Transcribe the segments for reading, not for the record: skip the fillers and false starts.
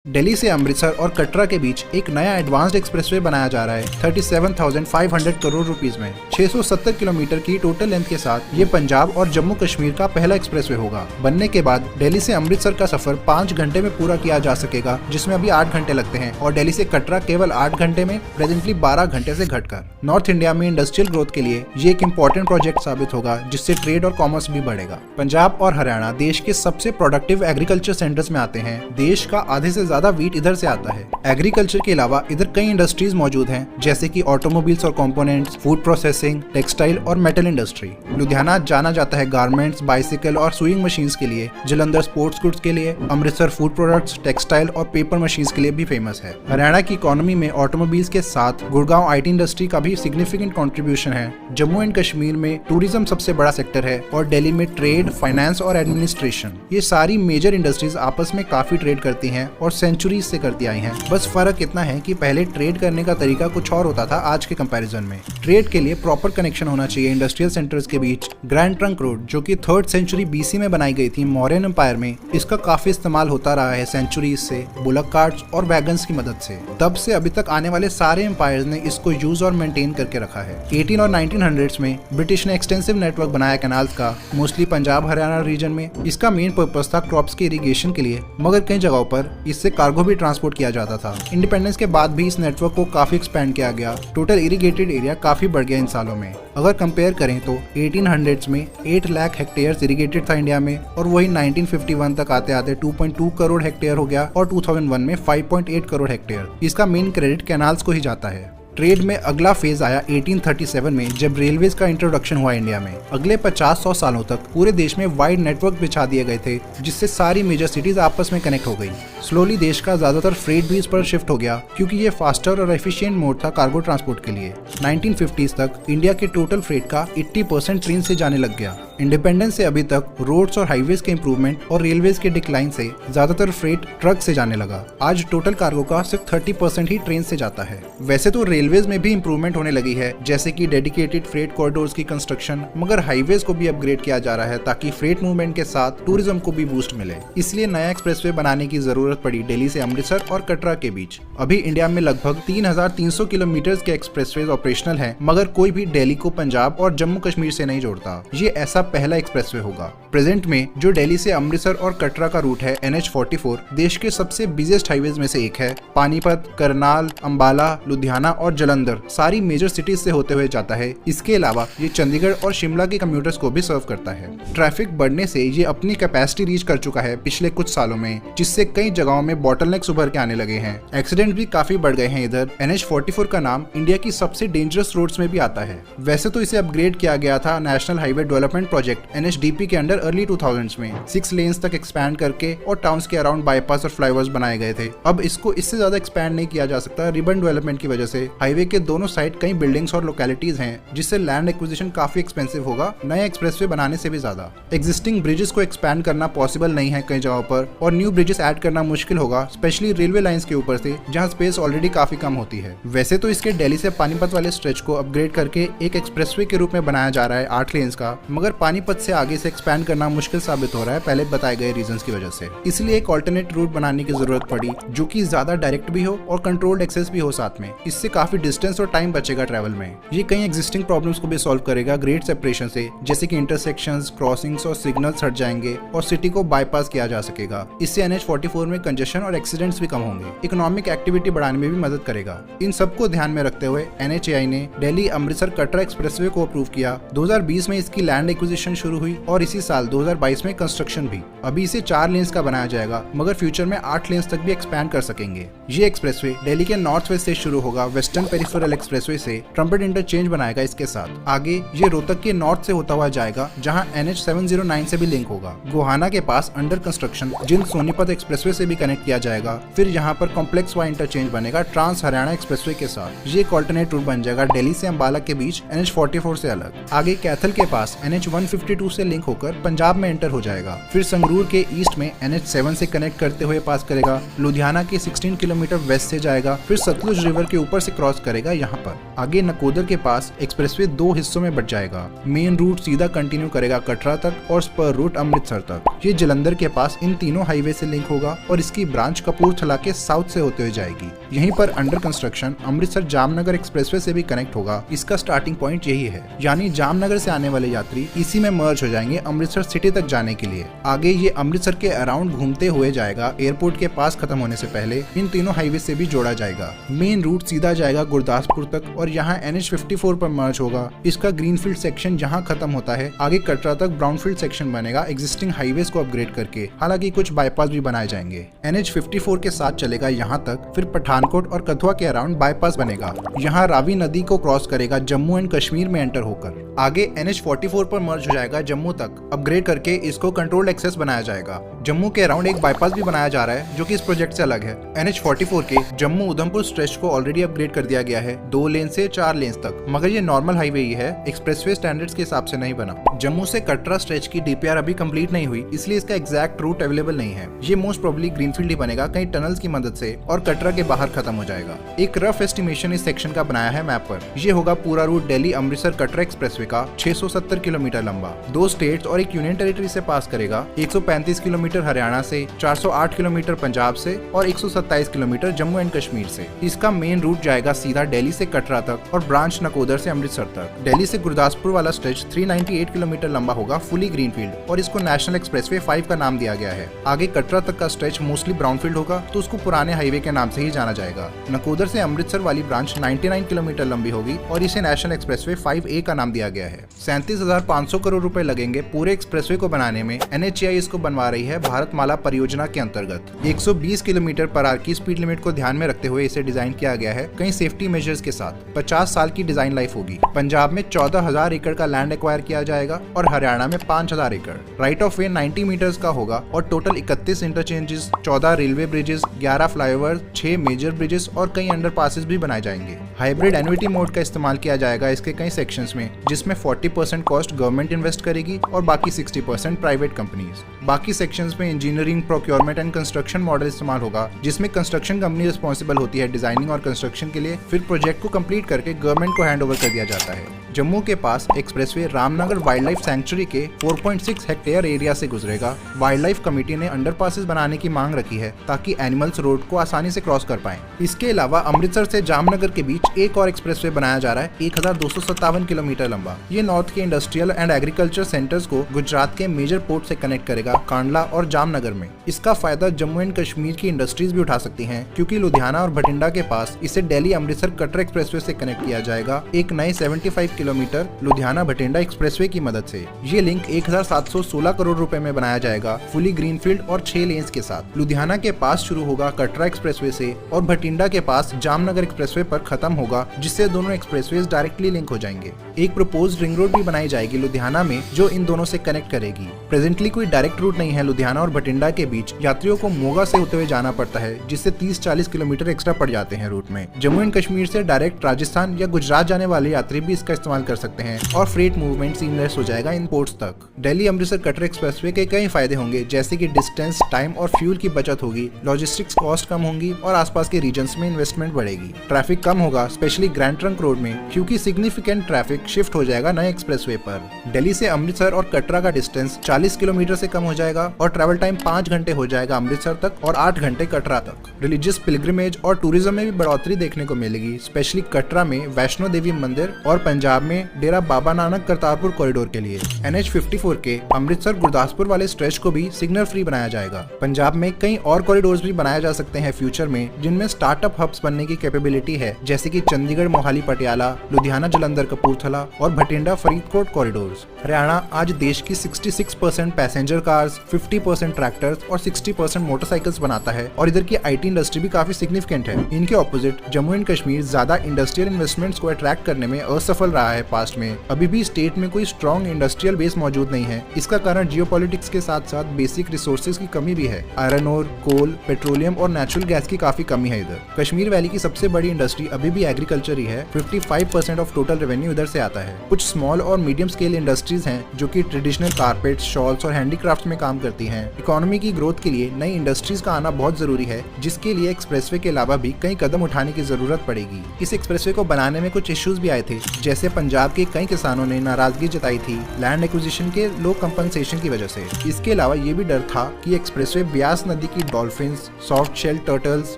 दिल्ली से अमृतसर और कटरा के बीच एक नया एडवांस्ड एक्सप्रेसवे बनाया जा रहा है 37,500 करोड़ रुपीस में 670 किलोमीटर की टोटल लेंथ के साथ ये पंजाब और जम्मू कश्मीर का पहला एक्सप्रेसवे होगा। बनने के बाद दिल्ली से अमृतसर का सफर 5 घंटे में पूरा किया जा सकेगा, जिसमें अभी 8 घंटे लगते हैं, और दिल्ली से कटरा केवल 8 घंटे में, प्रेजेंटली 12 घंटे से घटकर। नॉर्थ इंडिया में इंडस्ट्रियल ग्रोथ के लिए ये एक इम्पोर्टेंट प्रोजेक्ट साबित होगा, जिससे ट्रेड और कॉमर्स भी बढ़ेगा। पंजाब और हरियाणा देश के सबसे प्रोडक्टिव एग्रीकल्चर सेंटर्स में आते हैं। देश का आधे से ज्यादा वीट इधर से आता है। एग्रीकल्चर के अलावा इधर कई इंडस्ट्रीज मौजूद हैं, जैसे कि ऑटोमोबाइल्स और कंपोनेंट्स, फूड प्रोसेसिंग, टेक्सटाइल और मेटल इंडस्ट्री। लुधियाना जाना जाता है गारमेंट्स, बाइसिकल और सुइंग मशीन्स के लिए। जालंधर स्पोर्ट्स गुड्स के लिए। अमृतसर फूड प्रोडक्ट्स, टेक्सटाइल और पेपर मशीन्स के लिए भी फेमस है। हरियाणा की इकोनॉमी में ऑटोमोबाइल्स के साथ गुड़गांव आईटी इंडस्ट्री का भी सिग्निफिकेंट कंट्रीब्यूशन है। जम्मू एंड कश्मीर में टूरिज्म सबसे बड़ा सेक्टर है, और दिल्ली में ट्रेड, फाइनेंस और एडमिनिस्ट्रेशन। ये सारी मेजर इंडस्ट्रीज आपस में काफी ट्रेड करती हैं और सेंचुरीज से करती आई हैं। बस फर्क इतना है कि पहले ट्रेड करने का तरीका कुछ और होता था आज के कंपैरिजन में। ट्रेड के लिए प्रॉपर कनेक्शन होना चाहिए इंडस्ट्रियल सेंटर्स के बीच। ग्रैंड ट्रंक रोड, जो कि 3rd सेंचुरी बीसी में बनाई गई थी मौर्यन एम्पायर में, इसका काफी इस्तेमाल होता रहा है सेंचुरीज से, बुलक कार्ट्स और वैगन्स की मदद से। तब से अभी तक आने वाले सारे एम्पायर्स ने इसको यूज और मेंटेन करके रखा है। 18 और 1900s में ब्रिटिश ने एक्सटेंसिव नेटवर्क बनाया कैनाल्स का, मोस्टली पंजाब हरियाणा रीजन में। इसका मेन पर्पस था क्रॉप्स के इरिगेशन के लिए, मगर कई जगहों पर इससे कार्गो भी ट्रांसपोर्ट किया जाता था। इंडिपेंडेंस के बाद भी इस नेटवर्क को काफी एक्सपेंड किया गया। टोटल इरिगेटेड एरिया काफी बढ़ गया इन सालों में। अगर कंपेयर करें तो 1800s में 8 लाख हेक्टेयर इरिगेटेड था इंडिया में, और वही 1951 तक आते आते 2.2 करोड़ हेक्टेयर हो गया, और 2001 में 5.8 करोड़ हेक्टेयर। इसका मेन क्रेडिट कैनाल्स को ही जाता है। ट्रेड में अगला फेज आया 1837 में, जब रेलवेज का इंट्रोडक्शन हुआ इंडिया में। अगले 50-100 सालों तक पूरे देश में वाइड नेटवर्क बिछा दिए गए थे, जिससे सारी मेजर सिटीज आपस में कनेक्ट हो गई। स्लोली देश का ज्यादातर फ्रेट भी इस पर शिफ्ट हो गया, क्योंकि ये फास्टर और एफिशिएंट मोड था कार्गो ट्रांसपोर्ट के लिए। 1950s तक इंडिया के टोटल फ्रेट का 80% ट्रेन से जाने लग गया। इंडिपेंडेंस से अभी तक रोड्स और हाईवेज के इंप्रूवमेंट और रेलवेज के डिक्लाइन से ज्यादातर फ्रेट ट्रक से जाने लगा। आज टोटल कार्गो का सिर्फ 30% ही ट्रेन से जाता है। वैसे तो रेलवेज में भी इंप्रूवमेंट होने लगी है, जैसे कि डेडिकेटेड फ्रेट कॉरिडोर्स की कंस्ट्रक्शन, मगर हाईवेज को भी अपग्रेड किया जा रहा है, ताकि फ्रेट मूवमेंट के साथ टूरिज्म को भी बूस्ट मिले। इसलिए नया एक्सप्रेसवे बनाने की जरूरत पड़ी दिल्ली से अमृतसर और कटरा के बीच। अभी इंडिया में लगभग 3,300 किलोमीटर के एक्सप्रेसवे ऑपरेशनल हैं, मगर कोई भी दिल्ली को पंजाब और जम्मू कश्मीर से नहीं जोड़ता। ये ऐसा पहला एक्सप्रेसवे होगा। प्रेजेंट में जो दिल्ली से अमृतसर और कटरा का रूट है NH44, देश के सबसे बिजिएस्ट हाईवेज में से एक है। पानीपत, करनाल, अंबाला, लुधियाना और जालंधर सारी मेजर सिटीज से होते हुए जाता है। इसके अलावा ये चंडीगढ़ और शिमला के कम्यूटर्स को भी सर्व करता है। ट्रैफिक बढ़ने से ये अपनी कैपेसिटी रीच कर चुका है पिछले कुछ सालों में, जिससे कई जगहों में बॉटलनेक्स उभर के आने लगे हैं। एक्सीडेंट भी काफी बढ़ गए हैं इधर। NH44 का नाम इंडिया की सबसे डेंजरस रोड्स में भी आता है। वैसे तो इसे अपग्रेड किया गया था national highway development project NHDP के अंडर अर्ली 2000s में 6 लेन्स तक एक्सपैंड करके, और टाउन्स के अराउंड बाईपास और फ्लाईओवर्स बनाए गए थे। अब इसको इससे ज्यादा एक्सपैंड नहीं किया जा सकता रिबन डेवलपमेंट की वजह से। हाईवे के दोनों साइड कई बिल्डिंग्स और लोकेलिटीज हैं, जिससे लैंड एक्विजिशन काफी एक्सपेंसिव होगा नए एक्सप्रेसवे बनाने से भी ज्यादा। एग्जिस्टिंग ब्रिजेस को एक्सपैंड करना पॉसिबल नहीं है कई जगहों पर, और न्यू ब्रिजेस ऐड करना मुश्किल होगा, स्पेशली रेलवे लाइंस के ऊपर से, जहां स्पेस ऑलरेडी काफी कम होती है। वैसे तो इसके दिल्ली से पानीपत वाले स्ट्रेच को अपग्रेड करके एक एक्सप्रेसवे के रूप में बनाया जा रहा है 8 लेन्स का, मगर पानीपत से आगे से एक्सपैंड करना मुश्किल साबित हो रहा है पहले बताए गए रीजंस की वजह से। इसलिए एक ऑल्टरनेट रूट बनाने की जरूरत पड़ी, जो कि ज्यादा डायरेक्ट भी हो और कंट्रोल्ड एक्सेस भी हो साथ में। इससे काफी डिस्टेंस और टाइम बचेगा ट्रैवल में। ये कई एग्जिस्टिंग प्रॉब्लम्स को भी सॉल्व करेगा ग्रेड सेपरेशन से, जैसे कि इंटरसेक्शंस, क्रॉसिंग्स और सिग्नल्स हट जाएंगे, और सिटी को बाईपास किया जा सकेगा। इससे NH44 में कंजेशन और एक्सीडेंट्स भी कम होंगे। इकोनॉमिक एक्टिविटी बढ़ाने में भी मदद करेगा। इन सबको ध्यान में रखते हुए NHAI ने दिल्ली अमृतसर कटरा एक्सप्रेसवे को अप्रूव किया। 2020 में इसकी लैंड एक्विजिशन शुरू हुई, और इसी साल 2022 में कंस्ट्रक्शन भी। अभी इसे 4 लेन्स का बनाया जाएगा, मगर फ्यूचर में 8 लेन्स तक भी एक्सपैंड कर सकेंगे। ये एक्सप्रेसवे दिल्ली के नॉर्थ वेस्ट से शुरू होगा, वेस्टर्न पेरिफेरल एक्सप्रेसवे से ट्रम्पेट इंटरचेंज बनाएगा। इसके साथ आगे ये रोहतक के नॉर्थ से होता हुआ जाएगा, जहां NH709 से भी लिंक होगा। गोहाना के पास अंडर कंस्ट्रक्शन जिंद सोनीपत एक्सप्रेसवे से भी कनेक्ट किया जाएगा। फिर यहाँ पर कॉम्प्लेक्स वाई इंटरचेंज बनेगा ट्रांस हरियाणा एक्सप्रेसवे के साथ। ये एक ऑल्टरनेट रूट बन जाएगा दिल्ली से अंबाला के बीच NH44 से अलग। आगे कैथल के पास NH152 से लिंक होकर पंजाब में एंटर हो जाएगा। फिर संगरूर के ईस्ट में NH7 से कनेक्ट करते हुए पास करेगा। लुधियाना के 16 किलोमीटर वेस्ट से जाएगा। फिर सतलुज रिवर के ऊपर से क्रॉस करेगा यहाँ पर। आगे नकोदर के पास एक्सप्रेसवे 2 हिस्सों में बट जाएगा। मेन रूट सीधा कंटिन्यू करेगा कटरा तक और स्पर रूट अमृतसर तक। ये जलंधर के पास इन तीनों हाईवे से लिंक होगा और इसकी ब्रांच कपूरथला के साउथ से होते हुए जाएगी। यहीं पर under construction Amritsar Jamnagar expressway से भी कनेक्ट होगा। इसका स्टार्टिंग पॉइंट यही है, यानी जामनगर से आने वाले यात्री इसी में मर्ज हो जाएंगे अमृतसर सिटी तक जाने के लिए। आगे ये अमृतसर के अराउंड घूमते हुए जाएगा। एयरपोर्ट के पास खत्म होने से पहले इन तीनों हाईवे से भी जोड़ा जाएगा। मेन रूट सीधा जाएगा गुरदासपुर तक और यहाँ NH54 पर मर्ज होगा। इसका ग्रीनफील्ड सेक्शन यहाँ खत्म होता है। आगे कटरा तक ब्राउनफील्ड सेक्शन बनेगा एग्जिस्टिंग हाईवेज को अपग्रेड करके। हालांकि कुछ बाईपास भी बनाए जाएंगे। NH54 के साथ चलेगा यहाँ तक, फिर पठानकोट और कथुआ के अराउंड बाईपास बनेगा। यहाँ रावी नदी को क्रॉस करेगा जम्मू एंड कश्मीर में एंटर होकर। आगे NH44 पर मर्ज हो जाएगा जम्मू तक। अपग्रेड करके इसको कंट्रोल्ड एक्सेस बनाया जाएगा। जम्मू के अराउंड एक बाईपास भी बनाया जा रहा है जो कि इस प्रोजेक्ट से अलग है। NH44 के जम्मू उधमपुर स्ट्रेच को ऑलरेडी अपग्रेड कर दिया गया है 2 लेन से 4 लेन्स तक, मगर ये नॉर्मल हाईवे ही है, एक्सप्रेसवे स्टैंडर्ड्स के हिसाब से नहीं बना। जम्मू से कटरा स्ट्रेच की DPR अभी कंप्लीट नहीं हुई, इसलिए इसका एग्जैक्ट रूट अवेलेबल नहीं है। ये मोस्ट प्रोबेबली ग्रीनफील्ड ही बनेगा कहीं टनल्स की मदद से और कटरा के बाहर खत्म हो जाएगा। एक रफ एस्टिमेशन इस सेक्शन का बनाया है मैप पर। ये होगा पूरा रूट दिल्ली अमृतसर कटरा एक्सप्रेसवे का 670 किलोमीटर लंबा, 2 स्टेट्स और एक यूनियन टेरिटरी से पास करेगा। 135 किलोमीटर हरियाणा से, 408 किलोमीटर पंजाब से और 127 किलोमीटर जम्मू एंड कश्मीर से। इसका मेन रूट जाएगा सीधा दिल्ली से कटरा तक और ब्रांच नकोदर से अमृतसर तक। दिल्ली से गुरदासपुर वाला स्ट्रेच 398 किलोमीटर लंबा होगा, फुली ग्रीनफील्ड, और इसको नेशनल एक्सप्रेसवे 5 का नाम दिया गया है। आगे कटरा तक का स्ट्रेच मोस्टली ब्राउनफील्ड होगा, तो उसको पुराने हाईवे के नाम से ही जाना जाएगा। नकोदर से अमृतसर वाली ब्रांच 99 किलोमीटर लंबी होगी और इसे नेशनल एक्सप्रेसवे 5A का नाम दिया गया है। 37,500 करोड़ रुपए लगेंगे पूरे एक्सप्रेसवे को बनाने में। NHAI इसको बनवा रही है भारतमाला परियोजना के अंतर्गत। 120 किलोमीटर पर आवर की स्पीड लिमिट को ध्यान में रखते हुए इसे डिजाइन किया गया है, कई सेफ्टी मेजर्स के साथ। 50 साल की डिजाइन लाइफ होगी। पंजाब में 14,000 एकड़ का लैंड एक्वायर किया जाएगा और हरियाणा में 5,000 एकड़। राइट ऑफ वे 90 मीटर्स का होगा और total 31 interchanges, 14 railway bridges, 11 flyover, 6 major bridges और कई अंडरपासेस भी बनाए जाएंगे। हाइब्रिड एन्युटी मोड का इस्तेमाल किया जाएगा इसके कई सेक्शंस में, जिसमें 40% कॉस्ट गवर्नमेंट इन्वेस्ट करेगी और बाकी 60% प्राइवेट कंपनीज। बाकी सेक्शंस में engineering, procurement and construction model इस्तेमाल होगा, जिसमें कंस्ट्रक्शन कंपनी रिस्पॉन्सिबल होती है डिजाइनिंग और कंस्ट्रक्शन के लिए, फिर प्रोजेक्ट को कंप्लीट करके गवर्नमेंट को हैंड ओवर कर दिया जाता है। जम्मू के पास expressway Ramnagar wildlife sanctuary के 4.6 हेक्टेयर एरिया से गुजरेगा। वाइल्ड लाइफ कमेटी ने अंडरपासेस बनाने की मांग रखी है ताकि एनिमल्स रोड को आसानी से क्रॉस कर पाएं। इसके अलावा अमृतसर से जामनगर के बीच एक और एक्सप्रेसवे बनाया जा रहा है 1257 किलोमीटर लंबा। ये नॉर्थ के इंडस्ट्रियल एंड एग्रीकल्चर सेंटर्स को गुजरात के मेजर पोर्ट से कनेक्ट करेगा, कांडला और जामनगर में। इसका फायदा जम्मू एंड कश्मीर की इंडस्ट्रीज भी उठा सकती हैं, क्योंकि लुधियाना और भटिंडा के पास इसे दिल्ली अमृतसर कटरा एक्सप्रेसवे से कनेक्ट किया जाएगा एक नए 75 किलोमीटर लुधियाना भटिंडा एक्सप्रेसवे की मदद से। ये लिंक 1716 करोड़ रुपए में बनाया जाएगा, फुली ग्रीनफील्ड और 6 लेन्स के साथ। लुधियाना के पास शुरू होगा कटरा एक्सप्रेसवे से और भटिंडा के पास जामनगर एक्सप्रेसवे पर खत्म होगा, जिससे दोनों एक्सप्रेसवेज डायरेक्टली लिंक हो जाएंगे। एक प्रपोज्ड रिंग रोड भी बनाई जाएगी लुधियाना में, जो इन दोनों से कनेक्ट करेगी। प्रेजेंटली कोई डायरेक्ट रूट नहीं है लुधियाना और भटिंडा के बीच। यात्रियों को मोगा से होते हुए जाना पड़ता है, जिससे 30-40 किलोमीटर एक्स्ट्रा पड़ जाते हैं रूट में। जम्मू एंड कश्मीर से डायरेक्ट राजस्थान या गुजरात जाने वाले यात्री भी इसका इस्तेमाल कर सकते हैं और फ्रेट मूवमेंट सीमलेस हो जाएगा इन पोर्ट्स तक। दिल्ली अमृतसर कटरा एक्सप्रेसवे के कई फायदे होंगे, जैसे कि डिस्टेंस, टाइम और फ्यूल की बचत होगी, लॉजिस्टिक्स कॉस्ट कम होंगी और आसपास के रीजन्स में इन्वेस्टमेंट बढ़ेगी। ट्रैफिक कम होगा, स्पेशली ग्रैंड ट्रंक रोड में, क्योंकि सिग्निफिकेंट ट्रैफिक शिफ्ट हो जाएगा नए एक्सप्रेसवे पर। दिल्ली से अमृतसर और कटरा का डिस्टेंस 40 किलोमीटर से कम हो जाएगा और ट्रैवल टाइम 5 घंटे हो जाएगा अमृतसर तक और 8 घंटे कटरा तक। रिलीजियस पिलग्रिमेज और टूरिज्म में भी बढ़ोतरी देखने को मिलेगी, स्पेशली कटरा में वैष्णो देवी मंदिर और पंजाब में डेरा बाबा नानक करतारपुर कॉरिडोर के लिए। NH54 के अमृतसर गुरदासपुर वाले स्ट्रेच को भी सिग्नल फ्री बनाया जाएगा। पंजाब में कई और कॉरिडोर्स भी बनाए जा सकते हैं फ्यूचर में, जिनमें स्टार्टअप हब्स बनने की कैपेबिलिटी है, जैसे कि चंडीगढ़ मोहाली पटियाला, लुधियाना जलंधर कपूरथला और भटिंडा फरीदकोट कॉरिडोर्स। हरियाणा आज देश की 66% पैसेंजर कार्स, 50% ट्रैक्टर्स और 60% मोटरसाइकिल्स बनाता है और इधर की IT इंडस्ट्री भी काफी सिग्निफिकेंट है। इनके ऑपोजिट जम्मू एंड कश्मीर ज्यादा इंडस्ट्रियल इन्वेस्टमेंट्स को अट्रैक्ट करने में असफल रहा है पास्ट में, अभी भी स्टेट में कोई स्ट्रॉन्ग इंडस्ट्रियल बेस मौजूद नहीं है। इसका कारण जियोपॉलिटिक्स के साथ साथ बेसिक रिसोर्सेज की कमी भी है। आयरन ओर, कोल, पेट्रोलियम और नेचुरल गैस की काफी कमी है इधर। कश्मीर वैली की सबसे बड़ी इंडस्ट्री अभी भी एग्रीकल्चर ही है। 55% ऑफ टोटल रेवेन्यू इधर से आता है। कुछ स्मॉल और मीडियम स्केल इंडस्ट्रीज हैं जो कि ट्रेडिशनल कारपेट, शॉल्स और हैंडीक्राफ्ट में काम करती हैं। इकोनॉमी की ग्रोथ के लिए नई इंडस्ट्रीज का आना बहुत जरूरी है, जिसके लिए एक्सप्रेसवे के अलावा भी कई कदम उठाने की जरूरत पड़ेगी। इस एक्सप्रेसवे को बनाने में कुछ इश्यूज भी आए थे, जैसे पंजाब के कई किसानों ने नाराजगी जताई थी लैंड एक्विजिशन के लो कंपनसेशन की वजह से। इसके अलावा ये भी डर था कि एक्सप्रेसवे ब्यास नदी की dolphins, soft shell turtles,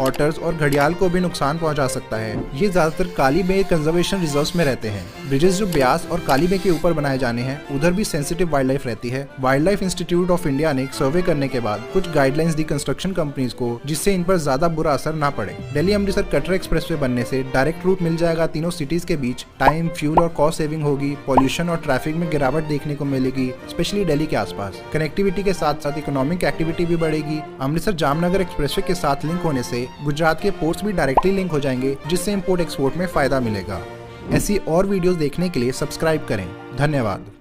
otters और घड़ियाल को भी नुकसान पहुंचा सकता है। ये ज्यादातर काली बे कंजर्वेशन रिजर्व्स में रहते हैं। ब्रिजेस जो ब्यास और काली बे के ऊपर बनाए जाने हैं, उधर भी सेंसिटिव वाइल्ड लाइफ रहती है। Wild life institute of India ने एक सर्वे करने के बाद कुछ गाइडलाइंस दी कंस्ट्रक्शन कंपनीज को, जिससे इन पर ज्यादा बुरा असर ना पड़े। दिल्ली अमृतसर कटरा एक्सप्रेसवे बनने से डायरेक्ट रूट मिल जाएगा तीनों सिटीज के बीच। टाइम, फ्यूल और कॉस्ट सेविंग होगी। पॉल्यूशन और ट्रैफिक में गिरावट देखने को मिलेगी, स्पेशली दिल्ली के आसपास। कनेक्टिविटी के साथ साथ इकोनॉमिक एक्टिविटी भी बढ़ेगी। अमृतसर जामनगर एक्सप्रेसवे के साथ लिंक होने से गुजरात के पोर्ट्स भी डायरेक्टली लिंक हो जाएंगे, जिससे इंपोर्ट एक्सपोर्ट में फायदा मिलेगा। ऐसी और वीडियोस देखने के लिए सब्सक्राइब करें। धन्यवाद।